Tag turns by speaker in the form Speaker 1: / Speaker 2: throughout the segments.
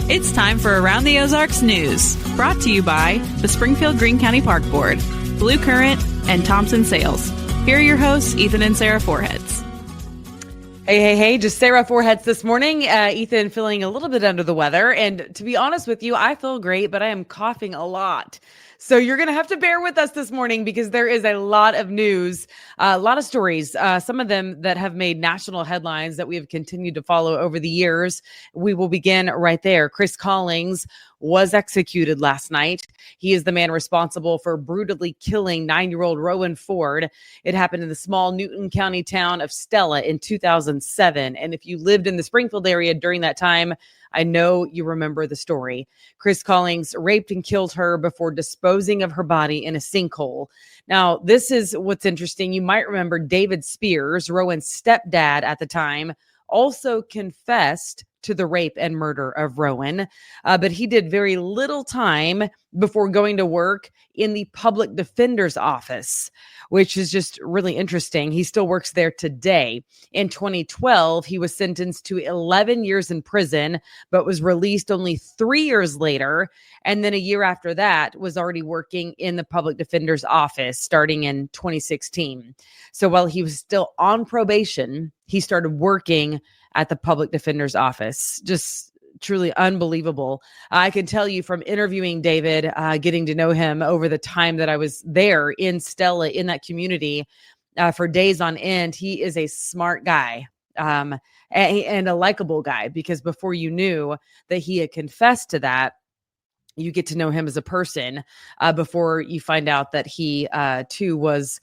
Speaker 1: It's time for Around the Ozarks News, brought to you by the Springfield Greene County Park Board, Blue Current, and Thompson Sales. Here are your hosts, Ethan and Sarah Foreheads.
Speaker 2: Hey, just Sarah Foreheads this morning. Ethan feeling a little bit under the weather. And to be honest with you, I feel great, but I am coughing a lot. So you're going to have to bear with us this morning because there is a lot of news, a lot of stories, some of them that have made national headlines that we have continued to follow over the years. We will begin right there. Chris Collings was executed last night. He is the man responsible for brutally killing 9-year-old Rowan Ford. It happened in the small Newton County town of Stella in 2007. And if you lived in the Springfield area during that time, I know you remember the story. Chris Collings raped and killed her before disposing of her body in a sinkhole. Now, this is what's interesting. You might remember David Spears, Rowan's stepdad at the time, also confessed to the rape and murder of Rowan, but he did very little time before going to work in the public defender's office, which is just really interesting. He still works there today. In 2012, he was sentenced to 11 years in prison, but was released only 3 years later. And then a year after that was already working in the public defender's office starting in 2016. So while he was still on probation, he started working at the public defender's office. Just truly unbelievable. I can tell you from interviewing David, getting to know him over the time that I was there in Stella, in that community for days on end, he is a smart guy and a likable guy, because before you knew that he had confessed to that, you get to know him as a person before you find out that he too was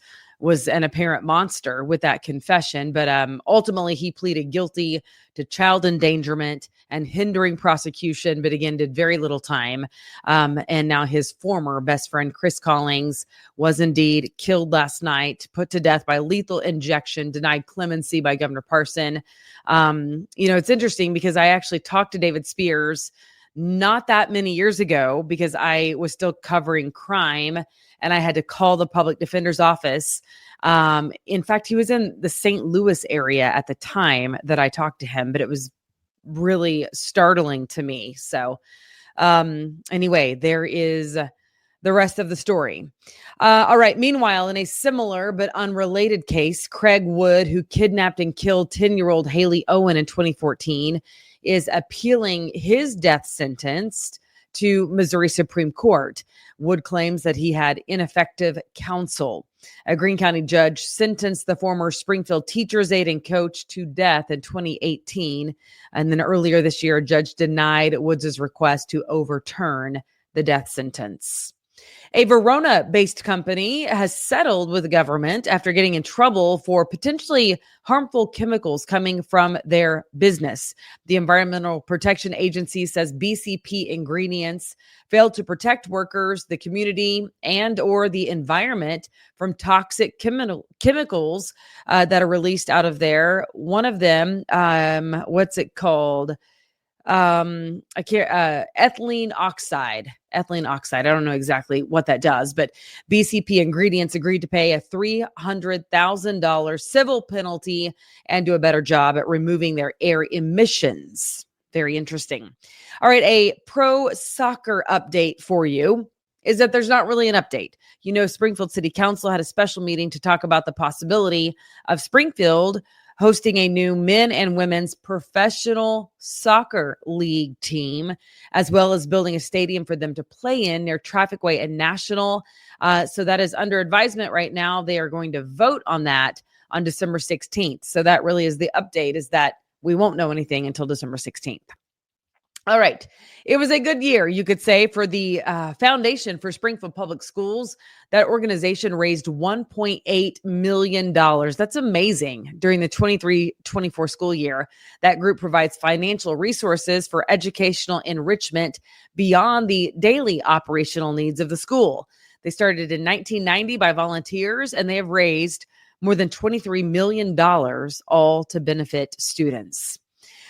Speaker 2: an apparent monster with that confession. But ultimately, he pleaded guilty to child endangerment and hindering prosecution, but again, did very little time. And now his former best friend, Chris Collings, was indeed killed last night, put to death by lethal injection, denied clemency by Governor Parson. It's interesting because I actually talked to David Spears not that many years ago because I was still covering crime and I had to call the public defender's office. In fact, he was in the St. Louis area at the time that I talked to him, but it was really startling to me. So anyway, there is the rest of the story. All right. Meanwhile, in a similar but unrelated case, Craig Wood, who kidnapped and killed 10-year-old Haley Owen in 2014, is appealing his death sentence to Missouri Supreme Court. Wood claims that he had ineffective counsel. A Greene County judge sentenced the former Springfield teacher's aide and coach to death in 2018. And then earlier this year, a judge denied Woods' request to overturn the death sentence. A Verona-based company has settled with the government after getting in trouble for potentially harmful chemicals coming from their business. The Environmental Protection Agency says BCP ingredients failed to protect workers, the community, and or the environment from toxic chemicals that are released out of there. One of them, what's it called? Ethylene oxide. I don't know exactly what that does, but BCP Ingredients agreed to pay a $300,000 civil penalty and do a better job at removing their air emissions. Very interesting. All right. A pro soccer update for you is that there's not really an update. Springfield City Council had a special meeting to talk about the possibility of Springfield hosting a new men and women's professional soccer league team, as well as building a stadium for them to play in near Traffic Way and National. So that is under advisement right now. They are going to vote on that on December 16th. So that really is the update, is that we won't know anything until December 16th. All right. It was a good year, you could say, for the Foundation for Springfield Public Schools. That organization raised $1.8 million. That's amazing. During the 23-24 school year, that group provides financial resources for educational enrichment beyond the daily operational needs of the school. They started in 1990 by volunteers, and they have raised more than $23 million, all to benefit students.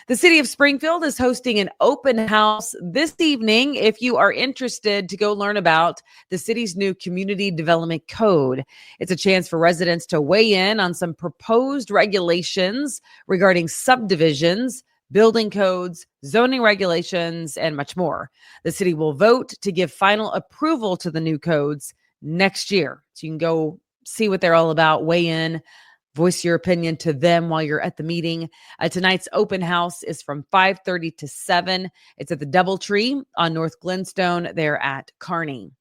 Speaker 2: The city of Springfield is hosting an open house this evening if you are interested to go learn about the city's new community development code. It's a chance for residents to weigh in on some proposed regulations regarding subdivisions, building codes, zoning regulations, and much more. The city will vote to give final approval to the new codes next year. So you can go see what they're all about, weigh in, voice your opinion to them while you're at the meeting. Tonight's open house is from 5:30 to 7. It's at the DoubleTree on North Glenstone there at Kearney.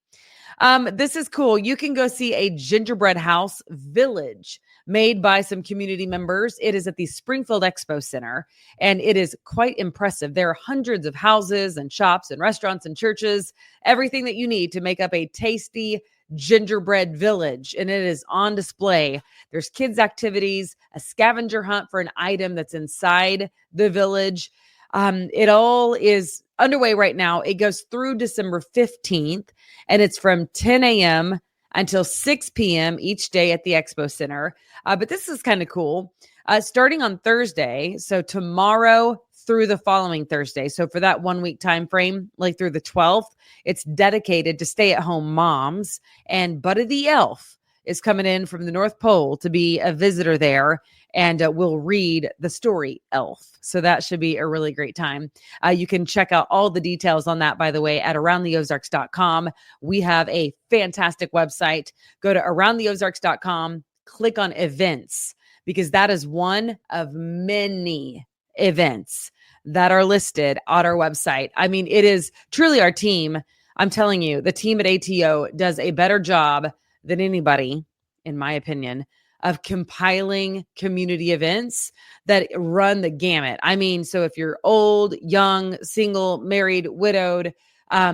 Speaker 2: This is cool. You can go see a gingerbread house village made by some community members. It is at the Springfield Expo Center, and it is quite impressive. There are hundreds of houses and shops and restaurants and churches, everything that you need to make up a tasty gingerbread village, and it is on display. There's kids' activities, a scavenger hunt for an item that's inside the village. It all is underway right now. It goes through December 15th, and it's from 10 a.m. until 6 p.m. each day at the Expo Center. But this is kind of cool. Starting on Thursday, so tomorrow through the following Thursday. So for that 1 week time frame, like through the 12th, it's dedicated to stay-at-home moms. And Buddy the Elf is coming in from the North Pole to be a visitor there, and will read the story Elf. So that should be a really great time. You can check out all the details on that, by the way, at aroundtheozarks.com. We have a fantastic website. Go to aroundtheozarks.com, click on events, because that is one of many events that are listed on our website. I mean, it is truly our team. I'm telling you, the team at ATO does a better job than anybody, in my opinion, of compiling community events that run the gamut. I mean, so if you're old, young, single, married, widowed,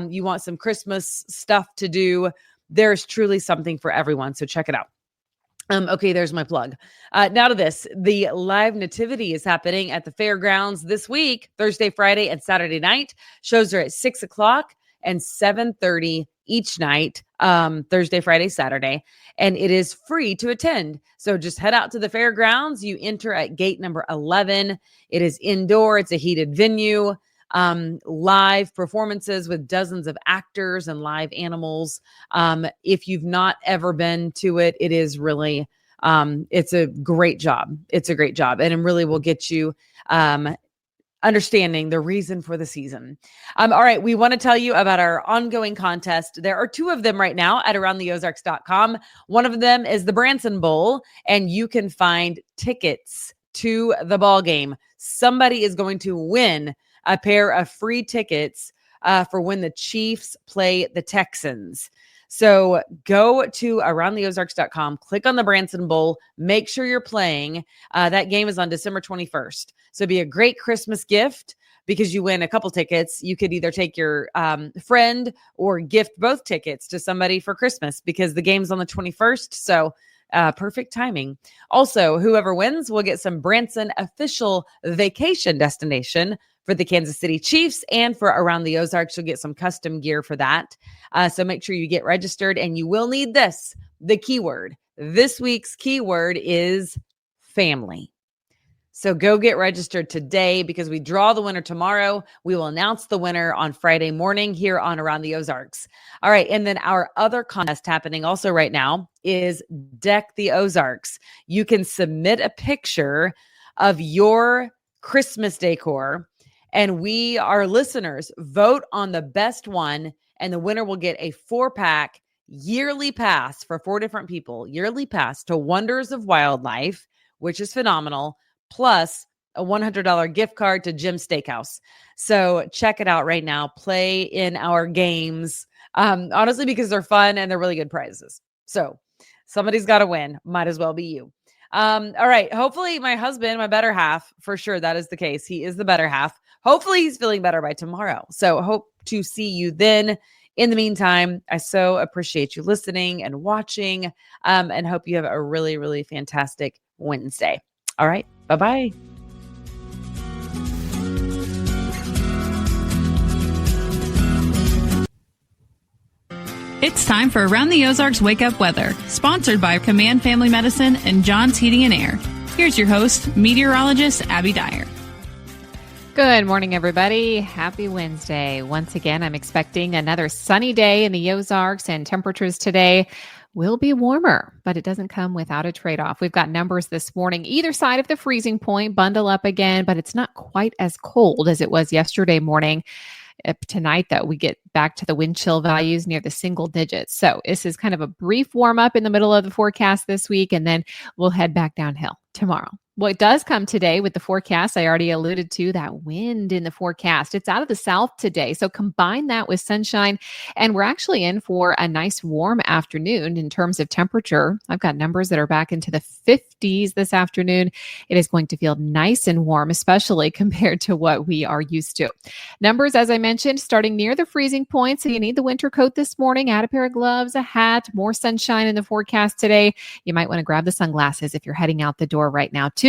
Speaker 2: you want some Christmas stuff to do, there's truly something for everyone. So check it out. Okay, there's my plug. Now to this. The live nativity is happening at the fairgrounds this week, Thursday, Friday, and Saturday night. Shows are at 6 o'clock and 7:30 each night, Thursday, Friday, Saturday, and it is free to attend. So just head out to the fairgrounds. You enter at gate number 11. It is indoor. It's a heated venue. Live performances with dozens of actors and live animals. If you've not ever been to it, it is really, it's a great job. It's a great job, and it really will get you, understanding the reason for the season. All right. We want to tell you about our ongoing contest. There are two of them right now at aroundtheozarks.com. One of them is the Branson Bowl, and you can find tickets to the ball game. Somebody is going to win a pair of free tickets for when the Chiefs play the Texans. So go to aroundtheozarks.com, click on the Branson Bowl, make sure you're playing. That game is on December 21st. So it'd be a great Christmas gift because you win a couple tickets. You could either take your friend or gift both tickets to somebody for Christmas because the game's on the 21st. So perfect timing. Also, whoever wins will get some Branson official vacation destination for the Kansas City Chiefs, and for Around the Ozarks, you'll get some custom gear for that. So make sure you get registered, and you will need this, the keyword. This week's keyword is family. So go get registered today because we draw the winner tomorrow. We will announce the winner on Friday morning here on Around the Ozarks. All right. And then our other contest happening also right now is Deck the Ozarks. You can submit a picture of your Christmas decor, and we, our listeners, vote on the best one, and the winner will get a 4-pack yearly pass for 4 different people, yearly pass to Wonders of Wildlife, which is phenomenal, plus a $100 gift card to Jim's Steakhouse. So check it out right now. Play in our games, honestly, because they're fun and they're really good prizes. So somebody's got to win. Might as well be you. All right. Hopefully my husband, my better half, for sure that is the case. He is the better half. Hopefully he's feeling better by tomorrow. So hope to see you then. In the meantime, I so appreciate you listening and watching, and hope you have a really, really fantastic Wednesday. All right. Bye-bye.
Speaker 1: It's time for Around the Ozarks Wake Up Weather, sponsored by Command Family Medicine and John's Heating and Air. Here's your host, meteorologist Abby Dyer.
Speaker 3: Good morning, everybody. Happy Wednesday. Once again, I'm expecting another sunny day in the Ozarks, and temperatures today will be warmer, but it doesn't come without a trade-off. We've got numbers this morning, either side of the freezing point, bundle up again, but it's not quite as cold as it was yesterday morning. Tonight, though, we get back to the wind chill values near the single digits. So this is kind of a brief warm up in the middle of the forecast this week, and then we'll head back downhill tomorrow. What does come today with the forecast, I already alluded to that wind in the forecast. It's out of the south today. So combine that with sunshine, and we're actually in for a nice warm afternoon in terms of temperature. I've got numbers that are back into the 50s this afternoon. It is going to feel nice and warm, especially compared to what we are used to. Numbers, as I mentioned, starting near the freezing point. So you need the winter coat this morning, add a pair of gloves, a hat, more sunshine in the forecast today. You might want to grab the sunglasses if you're heading out the door right now too.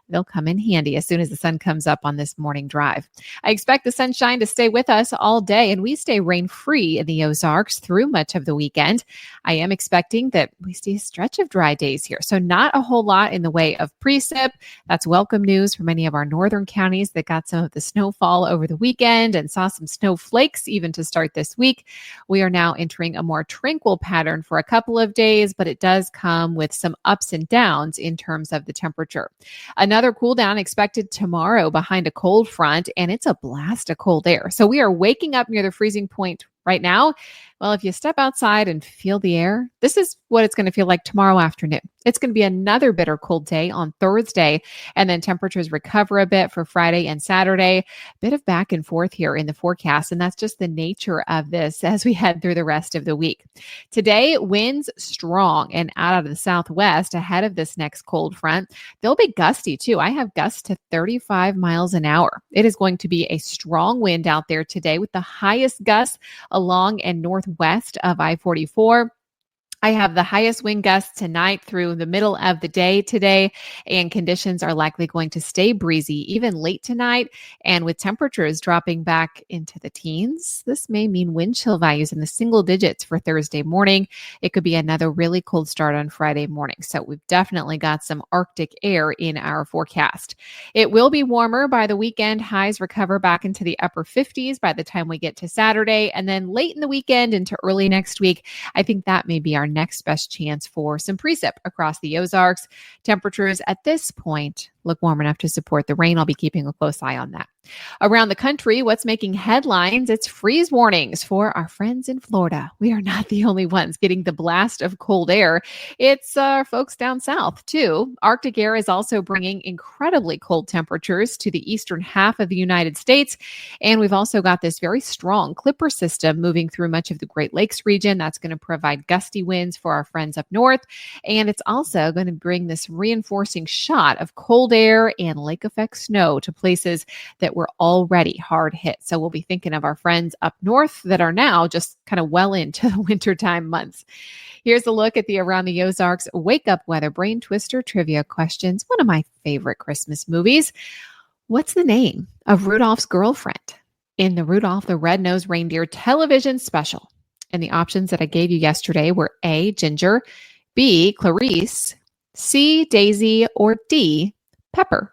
Speaker 3: They'll come in handy as soon as the sun comes up on this morning drive. I expect the sunshine to stay with us all day, and we stay rain-free in the Ozarks through much of the weekend. I am expecting that we see a stretch of dry days here, so not a whole lot in the way of precip. That's welcome news for many of our northern counties that got some of the snowfall over the weekend and saw some snowflakes even to start this week. We are now entering a more tranquil pattern for a couple of days, but it does come with some ups and downs in terms of the temperature. Another cool down expected tomorrow behind a cold front, and it's a blast of cold air. So we are waking up near the freezing point right now. Well, if you step outside and feel the air, this is what it's going to feel like tomorrow afternoon. It's going to be another bitter cold day on Thursday, and then temperatures recover a bit for Friday and Saturday. Bit of back and forth here in the forecast, and that's just the nature of this as we head through the rest of the week. Today, winds strong and out of the southwest ahead of this next cold front. They'll be gusty too. I have gusts to 35 miles an hour. It is going to be a strong wind out there today with the highest gusts along and northwest of I-44. I have the highest wind gusts tonight through the middle of the day today, and conditions are likely going to stay breezy even late tonight. And with temperatures dropping back into the teens, this may mean wind chill values in the single digits for Thursday morning. It could be another really cold start on Friday morning. So we've definitely got some Arctic air in our forecast. It will be warmer by the weekend. Highs recover back into the upper 50s by the time we get to Saturday. And then late in the weekend into early next week, I think that may be our next best chance for some precip across the Ozarks. Temperatures at this point look warm enough to support the rain. I'll be keeping a close eye on that. Around the country, what's making headlines? It's freeze warnings for our friends in Florida. We are not the only ones getting the blast of cold air. It's folks down south too. Arctic air is also bringing incredibly cold temperatures to the eastern half of the United States. And we've also got this very strong Clipper system moving through much of the Great Lakes region. That's going to provide gusty winds for our friends up north. And it's also going to bring this reinforcing shot of cold air and lake effect snow to places that were already hard hit. So we'll be thinking of our friends up north that are now just kind of well into the wintertime months. Here's a look at the Around the Ozarks Wake Up Weather Brain Twister trivia questions. One of my favorite Christmas movies. What's the name of Rudolph's girlfriend in the Rudolph the Red-Nosed Reindeer television special? And the options that I gave you yesterday were A, Ginger, B, Clarice, C, Daisy, or D, Pepper.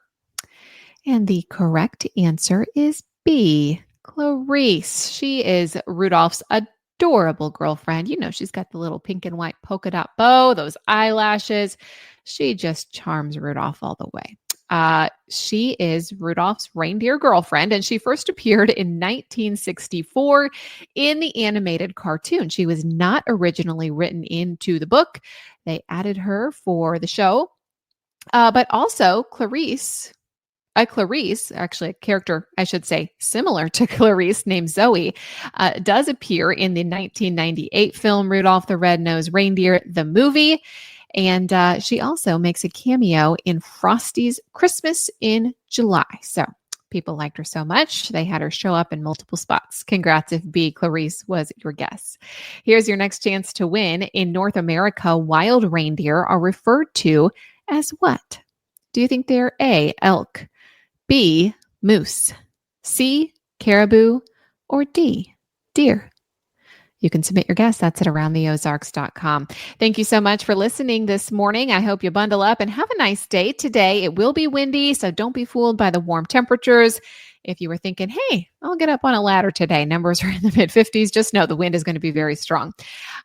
Speaker 3: And the correct answer is B, Clarice. She is Rudolph's adorable girlfriend. You know, she's got the little pink and white polka dot bow, those eyelashes. She just charms Rudolph all the way. She is Rudolph's reindeer girlfriend, and she first appeared in 1964 in the animated cartoon. She was not originally written into the book. They added her for the show. But also Clarice, actually a character, I should say, similar to Clarice named Zoe, does appear in the 1998 film Rudolph the Red-Nosed Reindeer, the movie. And she also makes a cameo in Frosty's Christmas in July. So people liked her so much, they had her show up in multiple spots. Congrats if B, Clarice was your guess. Here's your next chance to win. In North America, wild reindeer are referred to as what? Do you think they're A, elk, B, moose, C, caribou, or D, deer? You can submit your guess. That's at aroundtheozarks.com. Thank you so much for listening this morning. I hope you bundle up and have a nice day today. It will be windy, so don't be fooled by the warm temperatures. If you were thinking, hey, I'll get up on a ladder today, numbers are in the mid-50s, just know the wind is going to be very strong.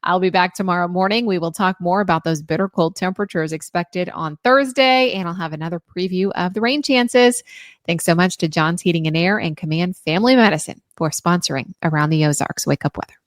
Speaker 3: I'll be back tomorrow morning. We will talk more about those bitter cold temperatures expected on Thursday, and I'll have another preview of the rain chances. Thanks so much to John's Heating and Air and Command Family Medicine for sponsoring Around the Ozarks Wake Up Weather.